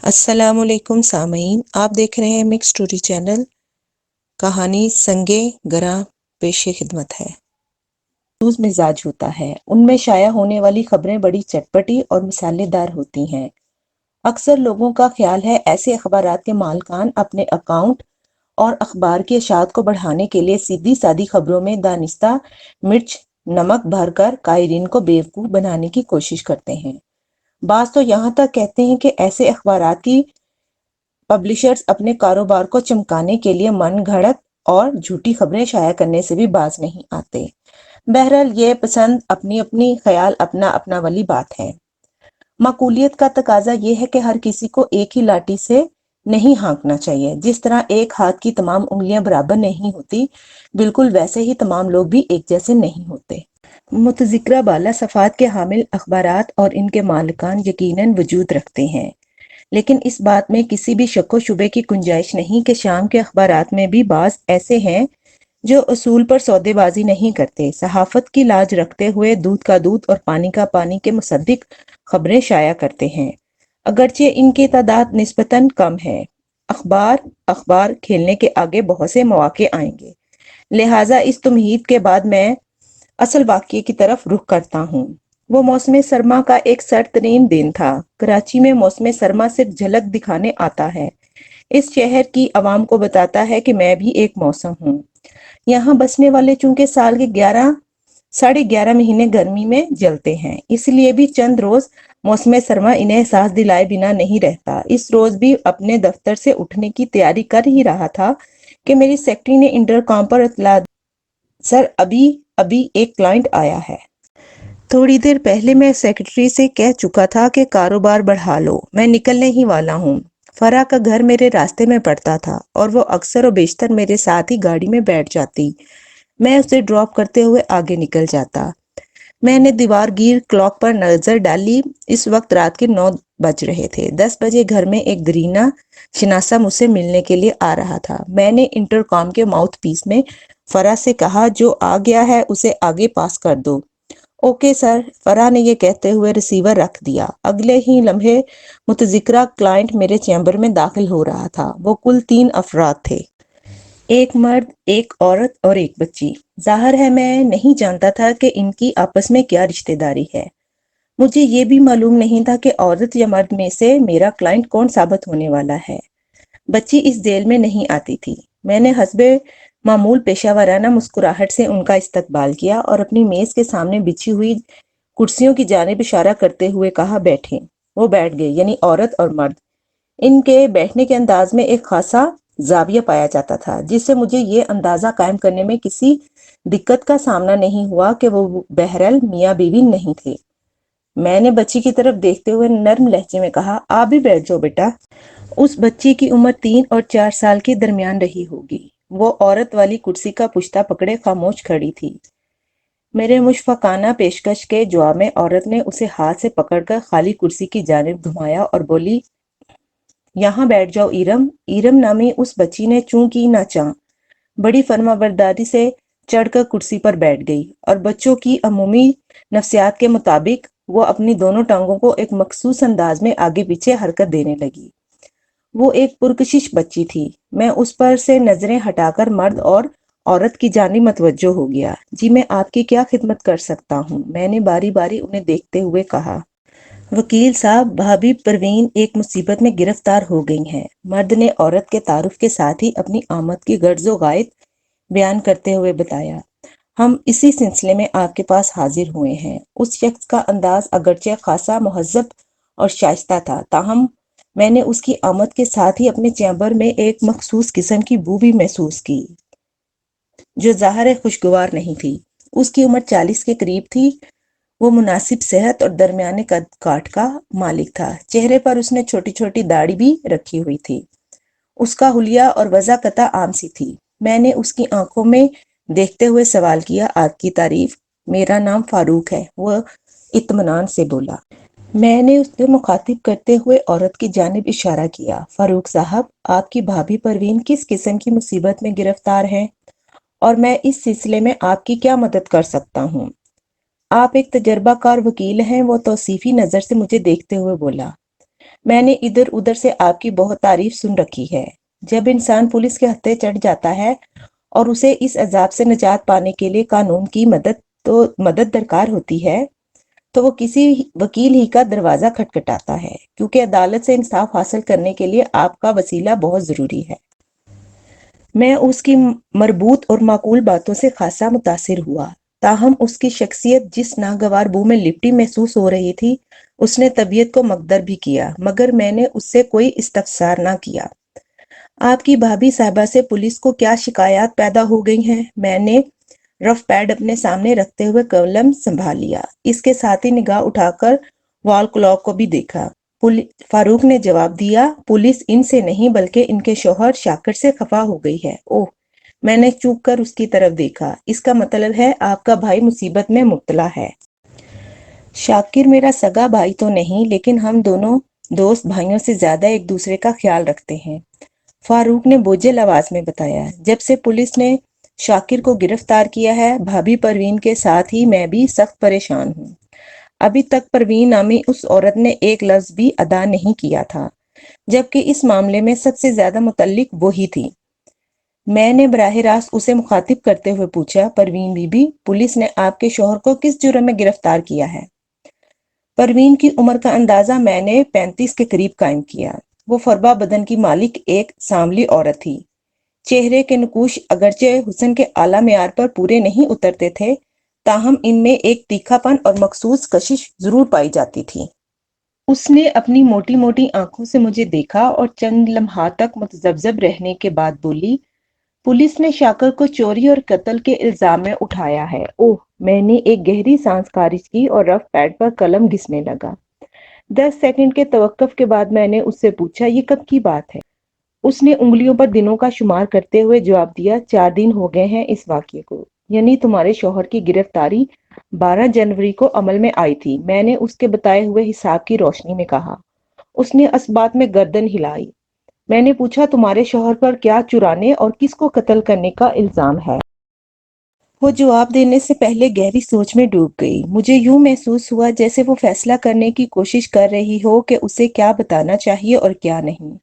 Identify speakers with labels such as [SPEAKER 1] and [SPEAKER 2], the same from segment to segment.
[SPEAKER 1] السلام علیکم سامعین، آپ دیکھ رہے ہیں مکس اسٹوری چینل۔ کہانی سنگے گراں پیش خدمت ہے۔ روز مزاج ہوتا ہے، ان میں شائع ہونے والی خبریں بڑی چٹپٹی اور مسالے دار ہوتی ہیں۔ اکثر لوگوں کا خیال ہے ایسے اخبارات کے مالکان اپنے اکاؤنٹ اور اخبار کی اشاعت کو بڑھانے کے لیے سیدھی سادی خبروں میں دانستہ مرچ نمک بھر کر قائرین کو بیوقوف بنانے کی کوشش کرتے ہیں۔ بعض تو یہاں تک کہتے ہیں کہ ایسے اخبارات کی پبلشرز اپنے کاروبار کو چمکانے کے لیے من گھڑت اور جھوٹی خبریں شائع کرنے سے بھی باز نہیں آتے۔ بہرحال یہ پسند اپنی اپنی، خیال اپنا اپنا والی بات ہے۔ معقولیت کا تقاضا یہ ہے کہ ہر کسی کو ایک ہی لاٹھی سے نہیں ہانکنا چاہیے۔ جس طرح ایک ہاتھ کی تمام انگلیاں برابر نہیں ہوتی، بالکل ویسے ہی تمام لوگ بھی ایک جیسے نہیں ہوتے۔ متذکرہ بالا صفحات کے حامل اخبارات اور ان کے مالکان یقیناً وجود رکھتے ہیں، لیکن اس بات میں کسی بھی شک و شبے کی گنجائش نہیں کہ شام کے اخبارات میں بھی بعض ایسے ہیں جو اصول پر سودے بازی نہیں کرتے، صحافت کی لاج رکھتے ہوئے دودھ کا دودھ اور پانی کا پانی کے مصدق خبریں شائع کرتے ہیں، اگرچہ ان کی تعداد نسبتاً کم ہے۔ اخبار کھیلنے کے آگے بہت سے مواقع آئیں گے، لہٰذا اس تمہید کے بعد میں اصل واقعے کی طرف رخ کرتا ہوں۔ وہ موسم سرما کا ایک سرد ترین دن تھا۔ کراچی میں موسم سرما صرف جھلک دکھانے آتا ہے، اس شہر کی عوام کو بتاتا ہے کہ میں بھی ایک موسم ہوں۔ یہاں بسنے والے چونکہ سال کے 11.5 مہینے گرمی میں جلتے ہیں، اس لیے بھی چند روز موسم سرما انہیں احساس دلائے بنا نہیں رہتا۔ اس روز بھی اپنے دفتر سے اٹھنے کی تیاری کر ہی رہا تھا کہ میری سیکرٹری نے انٹرکام پر اطلاع دی، سر ابھی ایک کلائنٹ آیا ہے۔ تھوڑی دیر پہلے میں سیکرٹری سے کہہ چکا تھا کہ کاروبار بڑھا لو، میں نکلنے ہی والا ہوں۔ فرح کا گھر میرے راستے میں پڑتا تھا اور وہ اکثر و بیشتر میرے ساتھ ہی گاڑی میں بیٹھ جاتی۔ میں اسے ڈراپ کرتے ہوئے آگے نکل جاتا۔ میں نے دیوار گیر کلاک پر نظر ڈالی۔ اس وقت رات کے 9 بج رہے تھے۔ 10 بجے گھر میں ایک درینہ شناسہ مجھ سے ملنے کے لیے آ رہا تھا۔ میں نے انٹرکام کے ماؤتھ پیس میں فرح سے کہا، جو آ گیا ہے اسے آگے پاس کر دو۔ اوکے سر، فرح نے یہ کہتے ہوئے ریسیور رکھ دیا۔ اگلے ہی لمحے متذکرہ کلائنٹ میرے چیمبر میں داخل ہو رہا تھا۔ وہ کل 3 افراد تھے، ایک مرد، ایک عورت اور ایک بچی۔ ظاہر ہے میں نہیں جانتا تھا کہ ان کی آپس میں کیا رشتہ داری ہے۔ مجھے یہ بھی معلوم نہیں تھا کہ عورت یا مرد میں سے میرا کلائنٹ کون ثابت ہونے والا ہے۔ بچی اس ذیل میں نہیں آتی تھی۔ میں نے حسب معمول پیشہ ورانہ مسکراہٹ سے ان کا استقبال کیا اور اپنی میز کے سامنے بچھی ہوئی کرسیوں کی جانب اشارہ کرتے ہوئے کہا، بیٹھیں۔ وہ بیٹھ گئے، یعنی عورت اور مرد۔ ان کے بیٹھنے کے انداز میں ایک خاصا زاویہ پایا جاتا تھا، جس سے مجھے یہ اندازہ قائم کرنے میں کسی دقت کا سامنا نہیں ہوا کہ وہ بہرحال میاں بیوی نہیں تھے۔ میں نے بچی کی طرف دیکھتے ہوئے نرم لہجے میں کہا، آپ بھی بیٹھ جاؤ بیٹا۔ اس بچی کی عمر 3 اور 4 سال کے درمیان رہی ہوگی۔ وہ عورت والی کرسی کا پشتہ پکڑے خاموش کھڑی تھی۔ میرے مشفقانہ پیشکش کے جواب میں عورت نے اسے ہاتھ سے پکڑ کر خالی کرسی کی جانب گھمایا اور بولی، یہاں بیٹھ جاؤ ایرم۔ ایرم نامی اس بچی نے چوں کی نہ چاں بڑی فرمانبرداری سے چڑھ کر کرسی پر بیٹھ گئی اور بچوں کی عمومی نفسیات کے مطابق وہ اپنی دونوں ٹانگوں کو ایک مخصوص انداز میں آگے پیچھے حرکت دینے لگی۔ وہ ایک پرکشش بچی تھی۔ میں اس پر سے نظریں ہٹا کر مرد اور عورت کی جانب متوجہ ہو گیا۔ جی میں آپ کی کیا خدمت کر سکتا ہوں؟ میں نے باری باری انہیں دیکھتے ہوئے کہا۔ وکیل صاحب، بھابھی پروین ایک مصیبت میں گرفتار ہو گئی ہیں، مرد نے عورت کے تعارف کے ساتھ ہی اپنی آمد کی غرض و غائط بیان کرتے ہوئے بتایا۔ ہم اسی سلسلے میں آپ کے پاس حاضر ہوئے ہیں۔ اس شخص کا انداز اگرچہ خاصا مہذب اور شائستہ تھا، تاہم میں نے اس کی آمد کے ساتھ ہی اپنے چیمبر میں ایک مخصوص قسم کی بو بھی محسوس کی، جو ظاہر خوشگوار نہیں تھی۔ اس کی عمر 40 کے قریب تھی۔ وہ مناسب صحت اور درمیانے قد کاٹ کا مالک تھا۔ چہرے پر اس نے چھوٹی چھوٹی داڑھی بھی رکھی ہوئی تھی۔ اس کا حلیہ اور وضع قطع عام سی تھی۔ میں نے اس کی آنکھوں میں دیکھتے ہوئے سوال کیا، آپ کی تعریف؟ میرا نام فاروق ہے، وہ اطمینان سے بولا۔ میں نے اس سے مخاطب کرتے ہوئے عورت کی جانب اشارہ کیا۔ فاروق صاحب، آپ کی بھابھی پروین کس قسم کی مصیبت میں گرفتار ہیں اور میں اس سلسلے میں آپ کی کیا مدد کر سکتا ہوں؟ آپ ایک تجربہ کار وکیل ہیں، وہ توصیفی نظر سے مجھے دیکھتے ہوئے بولا۔ میں نے ادھر ادھر سے آپ کی بہت تعریف سن رکھی ہے۔ جب انسان پولیس کے ہتھے چڑھ جاتا ہے اور اسے اس عذاب سے نجات پانے کے لیے قانون کی مدد درکار ہوتی ہے تو وہ کسی وکیل ہی کا دروازہ کھٹکھٹاتا ہے، کیونکہ عدالت سے انصاف حاصل کرنے کے لیے آپ کا وسیلہ بہت ضروری ہے۔ میں اس کی مربوط اور معقول باتوں سے خاصا متاثر ہوا، تاہم اس کی شخصیت جس ناگوار بو میں لپٹی محسوس ہو رہی تھی، اس نے طبیعت کو مقدر بھی کیا، مگر میں نے اس سے کوئی استفسار نہ کیا۔ آپ کی بھابھی صاحبہ سے پولیس کو کیا شکایات پیدا ہو گئی ہیں؟ میں نے رف پیڈ اپنے سامنے رکھتے ہوئے قلم سنبھال لیا، اس کے ساتھ ہی نگاہ اٹھا کر وال کلاک کو بھی دیکھا۔ فاروق نے جواب دیا، پولیس ان سے نہیں بلکہ ان کے شوہر شاکر سے خفا ہو گئی ہے۔ اوہ، میں نے چوک کر اس کی طرف دیکھا۔ اس کا مطلب ہے آپ کا بھائی مصیبت میں مبتلا ہے۔ شاکر میرا سگا بھائی تو نہیں، لیکن ہم دونوں دوست بھائیوں سے زیادہ ایک دوسرے کا خیال رکھتے ہیں، فاروق نے بوجھل آواز میں بتایا۔ جب سے پولیس نے شاکر کو گرفتار کیا ہے، بھابھی پروین کے ساتھ ہی میں بھی سخت پریشان ہوں۔ ابھی تک پروین نامی اس عورت نے ایک لفظ بھی ادا نہیں کیا تھا، جبکہ اس معاملے میں سب سے زیادہ متعلق وہی تھی۔ میں نے براہ راست اسے مخاطب کرتے ہوئے پوچھا، پروین بی بی، پولیس نے آپ کے شوہر کو کس جرم میں گرفتار کیا ہے؟ پروین کی عمر کا اندازہ میں نے 35 کے قریب قائم کیا۔ وہ فربا بدن کی مالک ایک سانولی عورت تھی۔ چہرے کے نقوش اگرچہ حسن کے اعلیٰ معیار پر پورے نہیں اترتے تھے، تاہم ان میں ایک تیکھا پن اور مخصوص کشش ضرور پائی جاتی تھی۔ اس نے اپنی موٹی موٹی آنکھوں سے مجھے دیکھا اور چند لمحات تک متذبذب رہنے کے بعد بولی، پولیس نے شاکر کو چوری اور قتل کے الزام میں اٹھایا ہے۔ اوہ، میں نے ایک گہری سانس خارج کی اور رف پیڈ پر قلم گھسنے لگا۔ 10 سیکنڈ کے توقف کے بعد میں نے اس سے پوچھا، یہ کب کی بات ہے؟ اس نے انگلیوں پر دنوں کا شمار کرتے ہوئے جواب دیا، 4 دن ہو گئے ہیں اس واقعے کو، یعنی تمہارے شوہر کی گرفتاری 12 جنوری کو عمل میں آئی تھی۔ میں نے اس کے بتائے ہوئے حساب کی روشنی میں کہا۔ اس نے اس بات میں گردن ہلائی۔ میں نے پوچھا، تمہارے شوہر پر کیا چرانے اور کس کو قتل کرنے کا الزام ہے؟ وہ جواب دینے سے پہلے گہری سوچ میں ڈوب گئی۔ مجھے یوں محسوس ہوا جیسے وہ فیصلہ کرنے کی کوشش کر رہی ہو کہ اسے کیا بتانا چاہیے اور کیا نہیں۔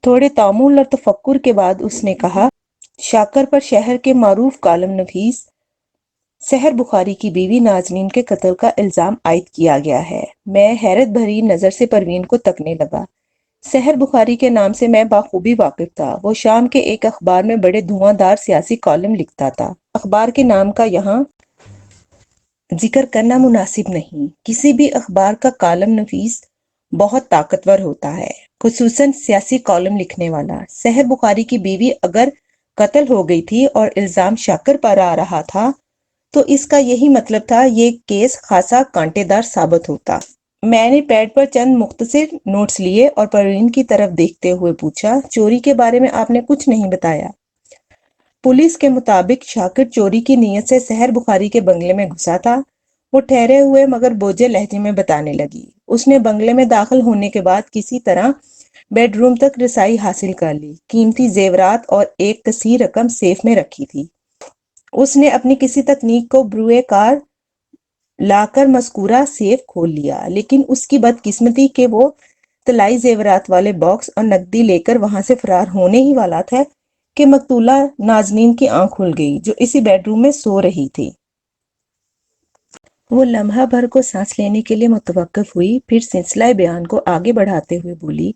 [SPEAKER 1] تھوڑے تامل اور تفکر کے بعد اس نے کہا، شاکر پر شہر کے معروف کالم نویس سحر بخاری کی بیوی نازنین کے قتل کا الزام عائد کیا گیا ہے۔ میں حیرت بھری نظر سے پروین کو تکنے لگا۔ سحر بخاری کے نام سے میں بخوبی واقف تھا۔ وہ شام کے ایک اخبار میں بڑے دھواں دار سیاسی کالم لکھتا تھا۔ اخبار کے نام کا یہاں ذکر کرنا مناسب نہیں۔ کسی بھی اخبار کا کالم نویس بہت طاقتور ہوتا ہے، خصوصاً سیاسی کالم لکھنے والا۔ سحر بخاری کی بیوی اگر قتل ہو گئی تھی اور الزام شاکر پر آ رہا تھا تو اس کا یہی مطلب تھا یہ کیس خاصا کانٹے دار ثابت ہوتا۔ میں نے پیڈ پر چند مختصر نوٹس لیے اور پروین کی طرف دیکھتے ہوئے پوچھا، چوری کے بارے میں آپ نے کچھ نہیں بتایا؟ پولیس کے مطابق شاکر چوری کی نیت سے سحر بخاری کے بنگلے میں گھسا تھا۔ وہ ٹھہرے ہوئے مگر بوجھل لہجے میں بتانے لگی، اس نے بنگلے میں داخل ہونے کے بعد کسی طرح بیڈ روم تک رسائی حاصل کر لی، قیمتی زیورات اور ایک کثیر رقم سیف میں رکھی تھی۔ اس نے اپنی کسی تکنیک کو بروئے کار لا کر مذکورہ سیف کھول لیا، لیکن اس کی بدقسمتی کہ وہ طلائی زیورات والے باکس اور نقدی لے کر وہاں سے فرار ہونے ہی والا تھا کہ مقتولہ نازنین کی آنکھ کھل گئی، جو اسی بیڈ روم میں سو رہی تھی۔ وہ لمحہ بھر کو سانس لینے کے لیے متوقف ہوئی، پھر سلسلہ بیان کو آگے بڑھاتے ہوئے بولی،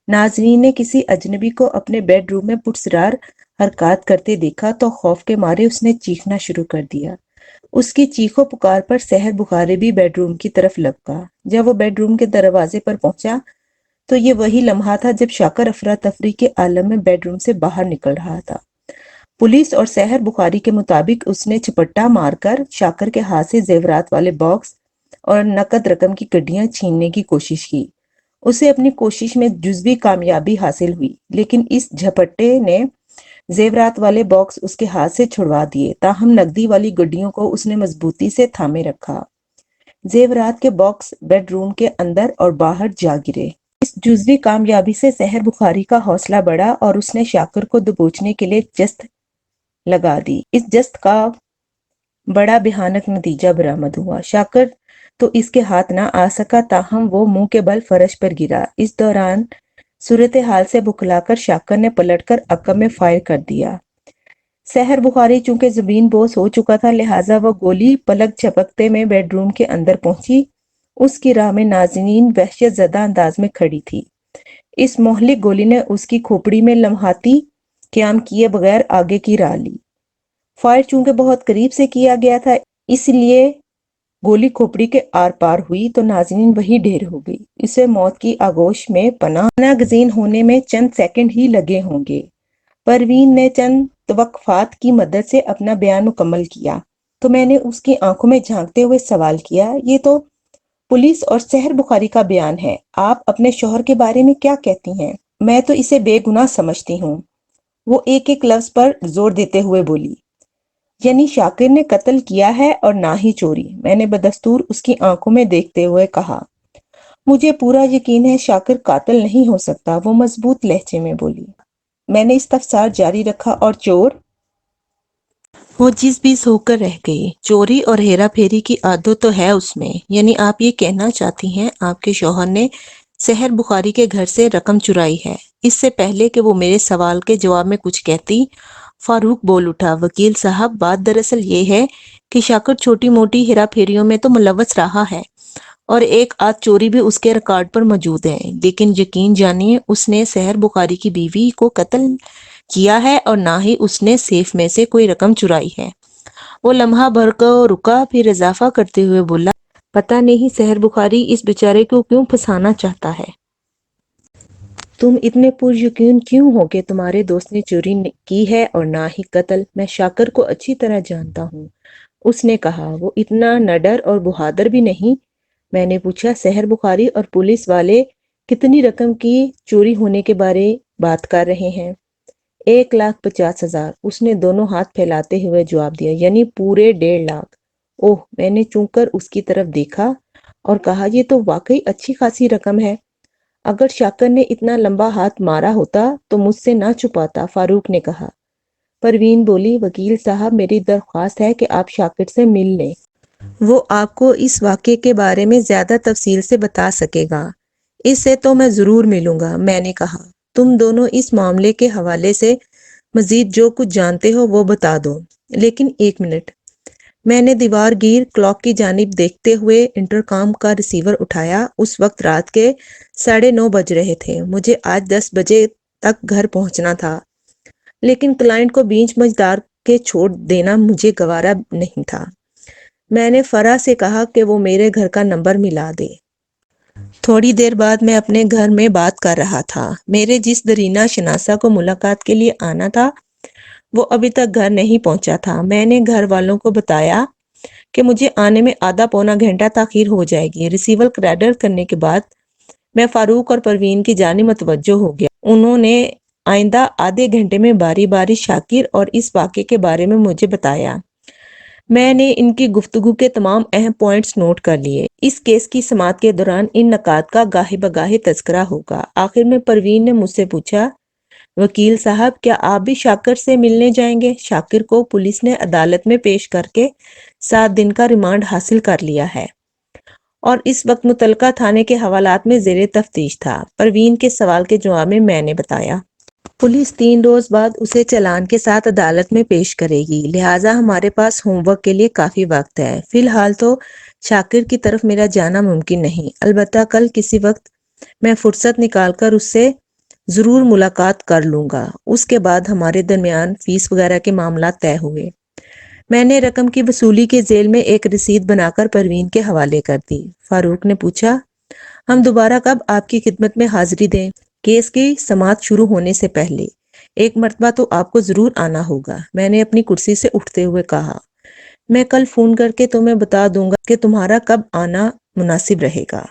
[SPEAKER 1] نازنین نے کسی اجنبی کو اپنے بیڈ روم میں پرسرار حرکات کرتے دیکھا تو خوف کے مارے اس نے چیخنا شروع کر دیا۔ اس کی چیخو پکار پر سحر بخاری بھی بیڈ روم کی طرف لپکا۔ جب وہ بیڈ روم کے دروازے پر پہنچا تو یہ وہی لمحہ تھا جب شاکر افراتفری کے عالم میں بیڈ روم سے باہر نکل رہا تھا۔ پولیس اور سحر بخاری کے مطابق اس نے چپٹا مار کر شاکر کے ہاتھ سے زیورات والے باکس اور نقد رقم کی گڈیاں چھیننے کی کوشش کی۔ اسے اپنی کوشش میں جزوی کامیابی حاصل ہوئی، لیکن اس جھپٹے نے زیورات والے باکس اس کے ہاتھ سے چھڑوا دیے، تاہم نقدی والی گڈیوں کو اس نے مضبوطی سے تھامے رکھا۔ زیورات کے باکس بیڈ روم کے اندر اور باہر جا گرے۔ اس جزوی کامیابی سے سحر بخاری کا حوصلہ بڑھا اور اس نے شاکر کو دبوچنے کے لیے جست لگا دی۔ اس جست کا بڑا بھیانک نتیجہ برآمد ہوا۔ شاکر تو اس کے ہاتھ نہ آ سکا، تاہم وہ منہ کے بل فرش پر گرا۔ اس دوران صورتحال سے بکھلا کر شاکر نے پلٹ کر عقب میں فائر کر دیا۔ سحر بخاری چونکہ زمین بوس ہو چکا تھا، لہٰذا وہ گولی پلک جھپکتے میں بیڈ روم کے اندر پہنچی۔ اس کی راہ میں نازنین وحشت زدہ انداز میں کھڑی تھی۔ اس مہلک گولی نے اس کی کھوپڑی میں لمحاتی قیام کیے بغیر آگے کی راہ لی۔ فائر چونکہ بہت قریب سے کیا گیا تھا، اس لیے گولی کھوپڑی کے آر پار ہوئی تو نازنین وہی ڈھیر ہو گئی۔ اسے موت کی آغوش میں پناہ گزین ہونے میں چند سیکنڈ ہی لگے ہوں گے۔ پروین نے چند توقفات کی مدد سے اپنا بیان مکمل کیا تو میں نے اس کی آنکھوں میں جھانکتے ہوئے سوال کیا، یہ تو پولیس اور سحر بخاری کا بیان ہے، آپ اپنے شوہر کے بارے میں کیا کہتی ہیں؟ میں تو اسے بے گناہ سمجھتی ہوں، وہ ایک ایک لفظ پر زور دیتے ہوئے بولی۔ یعنی شاکر نے قتل کیا ہے اور نہ ہی چوری؟ میں نے بدستور اس کی آنکھوں میں دیکھتے ہوئے کہا۔ مجھے پورا یقین ہے شاکر قاتل نہیں ہو سکتا، وہ مضبوط لہجے میں بولی۔ میں نے استفسار جاری رکھا، اور چور؟ وہ جس بیس ہو کر رہ گئی۔ چوری اور ہیرا پھیری کی عادت تو ہے اس میں۔ یعنی آپ یہ کہنا چاہتی ہیں آپ کے شوہر نے سحر بخاری کے گھر سے رقم چرائی ہے؟ اس سے پہلے کہ وہ میرے سوال کے جواب میں کچھ کہتی، فاروق بول اٹھا، وکیل صاحب بات دراصل یہ ہے کہ شاکر چھوٹی موٹی ہیرا پھیریوں میں تو ملوث رہا ہے، اور ایک آدھ چوری بھی اس کے ریکارڈ پر موجود ہے، لیکن یقین جانیے اس نے سحر بخاری کی بیوی کو قتل کیا ہے اور نہ ہی اس نے سیف میں سے کوئی رقم چرائی ہے۔ وہ لمحہ بھر کو رکا، پھر اضافہ کرتے ہوئے بولا، پتہ نہیں سحر بخاری اس بیچارے کو کیوں پھنسانا چاہتا ہے۔ تم اتنے پر یقین کیوں ہو کہ تمہارے دوست نے چوری کی ہے اور نہ ہی قتل؟ میں شاکر کو اچھی طرح جانتا ہوں، اس نے کہا، وہ اتنا نڈر اور بہادر بھی نہیں۔ میں نے پوچھا، سحر بخاری اور پولیس والے کتنی رقم کی چوری ہونے کے بارے بات کر رہے ہیں؟ 1,50,000، اس نے دونوں ہاتھ پھیلاتے ہوئے جواب دیا، یعنی پورے 1,50,000۔ اوہ، میں نے چونک کر اس کی طرف دیکھا اور کہا، یہ تو واقعی اچھی خاصی رقم ہے۔ اگر شاکر نے اتنا لمبا ہاتھ مارا ہوتا تو مجھ سے نہ چھپاتا، فاروق نے کہا۔ پروین بولی، وکیل صاحب میری درخواست ہے کہ آپ شاکر سے مل لیں، وہ آپ کو اس واقعے کے بارے میں زیادہ تفصیل سے بتا سکے گا۔ اس سے تو میں ضرور ملوں گا، میں نے کہا۔ تم دونوں اس معاملے کے حوالے سے مزید جو کچھ جانتے ہو وہ بتا دو، لیکن ایک منٹ۔ میں نے دیوار گیر کلاک کی جانب دیکھتے ہوئے انٹرکام کا ریسیور اٹھایا۔ اس وقت رات کے 9:30 بج رہے تھے۔ مجھے آج 10 بجے تک گھر پہنچنا تھا، لیکن کلائنٹ کو بیچ مجدار کے چھوڑ دینا مجھے گوارا نہیں تھا۔ میں نے فرح سے کہا کہ وہ میرے گھر کا نمبر ملا دے۔ تھوڑی دیر بعد میں اپنے گھر میں بات کر رہا تھا۔ میرے جس درینہ شناسہ کو ملاقات کے لیے آنا تھا وہ ابھی تک گھر نہیں پہنچا تھا۔ میں نے گھر والوں کو بتایا کہ مجھے آنے میں آدھا پونا گھنٹہ تاخیر ہو جائے گی۔ ریسیور کریڈر کرنے کے بعد میں فاروق اور پروین کی جانب متوجہ ہو گیا۔ انہوں نے آئندہ آدھے گھنٹے میں باری باری شاکر اور اس واقعے کے بارے میں مجھے بتایا۔ میں نے ان کی گفتگو کے تمام اہم پوائنٹس نوٹ کر لیے۔ اس کیس کی سماعت کے دوران ان نکات کا گاہے بگاہے تذکرہ ہوگا۔ آخر میں پروین نے مجھ سے پوچھا، وکیل صاحب کیا آپ بھی شاکر سے ملنے جائیں گے؟ شاکر کو پولیس نے عدالت میں پیش کر کے 7 دن کا ریمانڈ حاصل کر لیا ہے اور اس وقت متعلقہ تھانے کے حوالات میں زیر تفتیش تھا۔ پروین کے سوال کے جواب میں نے بتایا، پولیس 3 روز بعد اسے چالان کے ساتھ عدالت میں پیش کرے گی، لہٰذا ہمارے پاس ہوم ورک کے لیے کافی وقت ہے۔ فی الحال تو شاکر کی طرف میرا جانا ممکن نہیں، البتہ کل کسی وقت میں فرصت نکال کر اس سے ضرور ملاقات کر لوں گا۔ اس کے بعد ہمارے درمیان فیس وغیرہ کے معاملات طے ہوئے۔ میں نے رقم کی وصولی کے ذیل میں ایک رسید بنا کر پروین کے حوالے کر دی۔ فاروق نے پوچھا، ہم دوبارہ کب آپ کی خدمت میں حاضری دیں؟ کیس کی سماعت شروع ہونے سے پہلے 1 مرتبہ تو آپ کو ضرور آنا ہوگا، میں نے اپنی کرسی سے اٹھتے ہوئے کہا۔ میں کل فون کر کے تمہیں بتا دوں گا کہ تمہارا کب آنا مناسب رہے گا۔